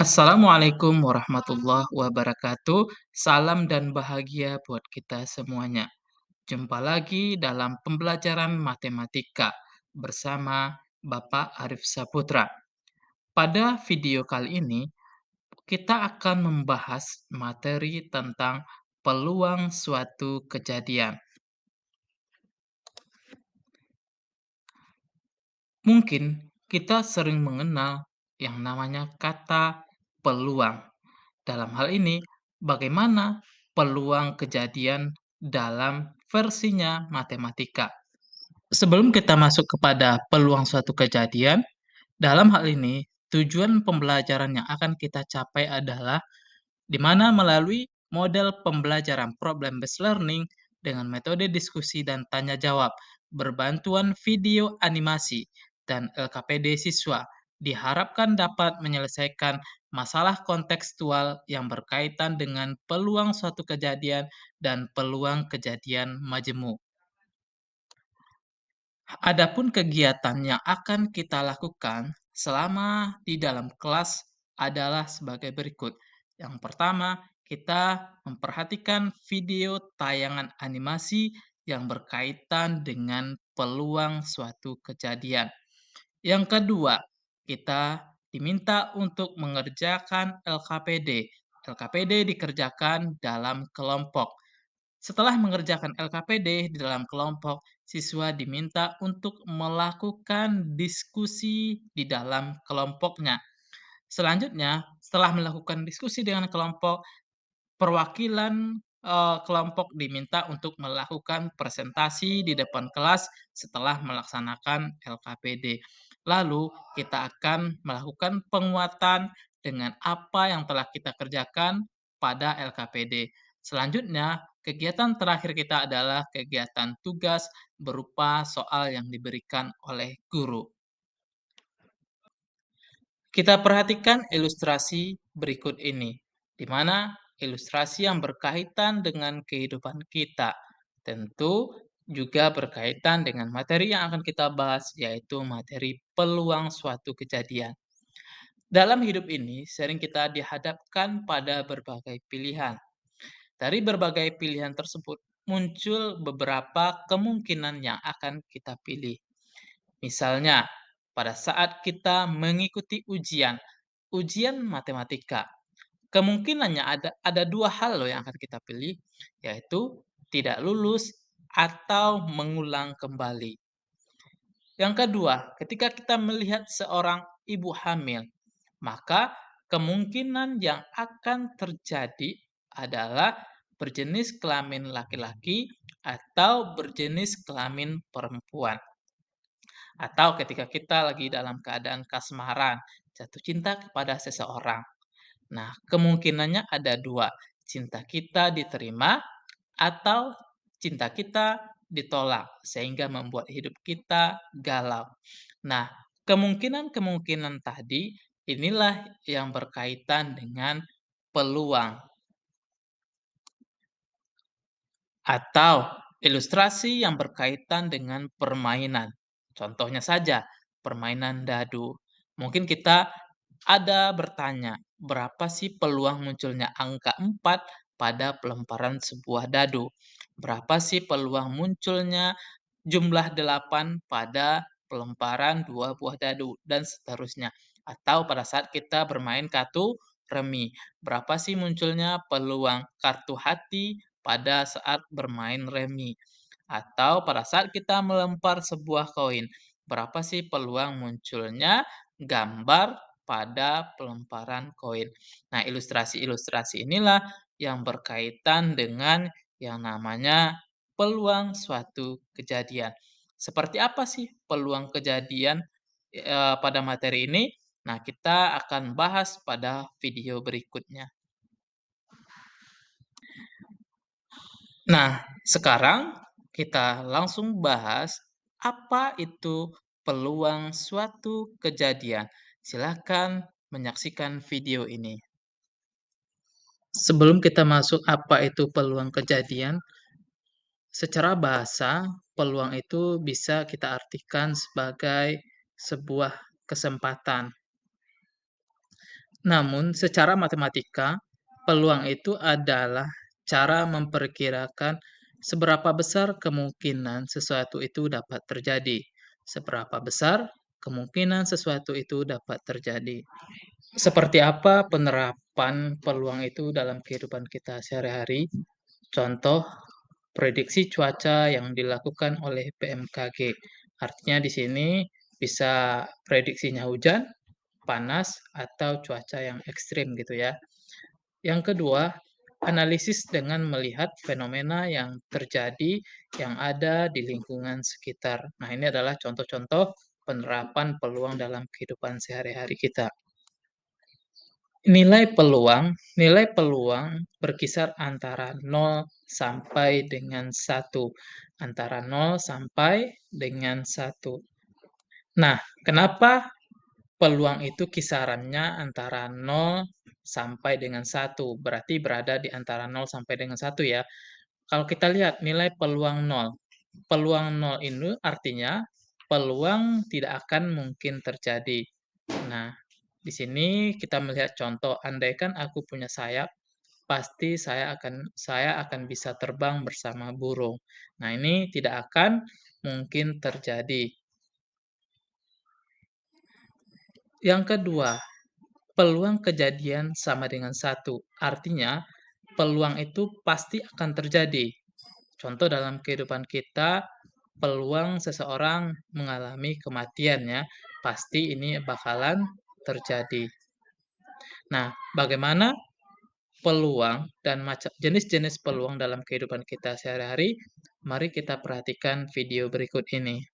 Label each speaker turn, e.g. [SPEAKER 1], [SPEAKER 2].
[SPEAKER 1] Assalamualaikum warahmatullahi wabarakatuh. Salam dan bahagia buat kita semuanya. Jumpa lagi dalam pembelajaran matematika bersama Bapak Arif Saputra. Pada video kali ini, kita akan membahas materi tentang peluang suatu kejadian. Mungkin kita sering mengenal yang namanya kata peluang. Dalam hal ini, bagaimana peluang kejadian dalam versinya matematika? Sebelum kita masuk kepada peluang suatu kejadian, dalam hal ini tujuan pembelajaran yang akan kita capai adalah di mana melalui model pembelajaran problem-based learning dengan metode diskusi dan tanya jawab, berbantuan video animasi, dan LKPD siswa, diharapkan dapat menyelesaikan masalah kontekstual yang berkaitan dengan peluang suatu kejadian dan peluang kejadian majemuk. Adapun kegiatan yang akan kita lakukan selama di dalam kelas adalah sebagai berikut. Yang pertama, kita memperhatikan video tayangan animasi yang berkaitan dengan peluang suatu kejadian. Yang kedua, kita diminta untuk mengerjakan LKPD. LKPD dikerjakan dalam kelompok. Setelah mengerjakan LKPD di dalam kelompok, siswa diminta untuk melakukan diskusi di dalam kelompoknya. Selanjutnya, setelah melakukan diskusi dengan kelompok, perwakilan kelompok diminta untuk melakukan presentasi di depan kelas setelah melaksanakan LKPD. Lalu, kita akan melakukan penguatan dengan apa yang telah kita kerjakan pada LKPD. Selanjutnya, kegiatan terakhir kita adalah kegiatan tugas berupa soal yang diberikan oleh guru. Kita perhatikan ilustrasi berikut ini, di mana ilustrasi yang berkaitan dengan kehidupan kita. Tentu juga berkaitan dengan materi yang akan kita bahas, yaitu materi peluang suatu kejadian. Dalam hidup ini, sering kita dihadapkan pada berbagai pilihan. Dari berbagai pilihan tersebut, muncul beberapa kemungkinan yang akan kita pilih. Misalnya, pada saat kita mengikuti ujian matematika, kemungkinannya ada dua hal loh yang akan kita pilih, yaitu tidak lulus atau mengulang kembali. Yang kedua, ketika kita melihat seorang ibu hamil, maka kemungkinan yang akan terjadi adalah berjenis kelamin laki-laki atau berjenis kelamin perempuan. Atau ketika kita lagi dalam keadaan kasmaran, jatuh cinta kepada seseorang. Nah, kemungkinannya ada dua, cinta kita diterima atau cinta kita ditolak, sehingga membuat hidup kita galau. Nah, kemungkinan-kemungkinan tadi inilah yang berkaitan dengan peluang atau ilustrasi yang berkaitan dengan permainan. Contohnya saja, permainan dadu. Mungkin kita ada bertanya, berapa sih peluang munculnya angka 4 pada pelemparan sebuah dadu? Berapa sih peluang munculnya jumlah 8 pada pelemparan 2 buah dadu? Dan seterusnya. Atau pada saat kita bermain kartu remi, berapa sih munculnya peluang kartu hati pada saat bermain remi? Atau pada saat kita melempar sebuah koin, berapa sih peluang munculnya gambar pada pelemparan koin. Nah, ilustrasi-ilustrasi inilah yang berkaitan dengan yang namanya peluang suatu kejadian. Seperti apa sih peluang kejadian pada materi ini? Nah, kita akan bahas pada video berikutnya. Nah, sekarang kita langsung bahas apa itu peluang suatu kejadian. Silakan menyaksikan video ini. Sebelum kita masuk apa itu peluang kejadian, secara bahasa, peluang itu bisa kita artikan sebagai sebuah kesempatan. Namun secara matematika, peluang itu adalah cara memperkirakan seberapa besar kemungkinan sesuatu itu dapat terjadi. Seberapa besar kemungkinan sesuatu itu dapat terjadi. Seperti apa penerapan peluang itu dalam kehidupan kita sehari-hari? Contoh, prediksi cuaca yang dilakukan oleh BMKG. Artinya di sini bisa prediksinya hujan, panas, atau cuaca yang ekstrim gitu ya. Yang kedua, analisis dengan melihat fenomena yang terjadi yang ada di lingkungan sekitar. Nah, ini adalah contoh-contoh penerapan peluang dalam kehidupan sehari-hari kita. Nilai peluang berkisar antara 0 sampai dengan 1. Antara 0 sampai dengan 1. Nah, kenapa peluang itu kisarannya antara 0 sampai dengan 1? Berarti berada di antara 0 sampai dengan 1 ya. Kalau kita lihat nilai peluang 0. Peluang 0 ini artinya peluang tidak akan mungkin terjadi. Nah, di sini kita melihat contoh, andaikan aku punya sayap, pasti saya akan bisa terbang bersama burung. Nah, ini tidak akan mungkin terjadi. Yang kedua, peluang kejadian sama dengan satu. Artinya, peluang itu pasti akan terjadi. Contoh dalam kehidupan kita, peluang seseorang mengalami kematian ya, pasti ini bakalan terjadi. Nah, bagaimana peluang dan jenis-jenis peluang dalam kehidupan kita sehari-hari? Mari kita perhatikan video berikut ini.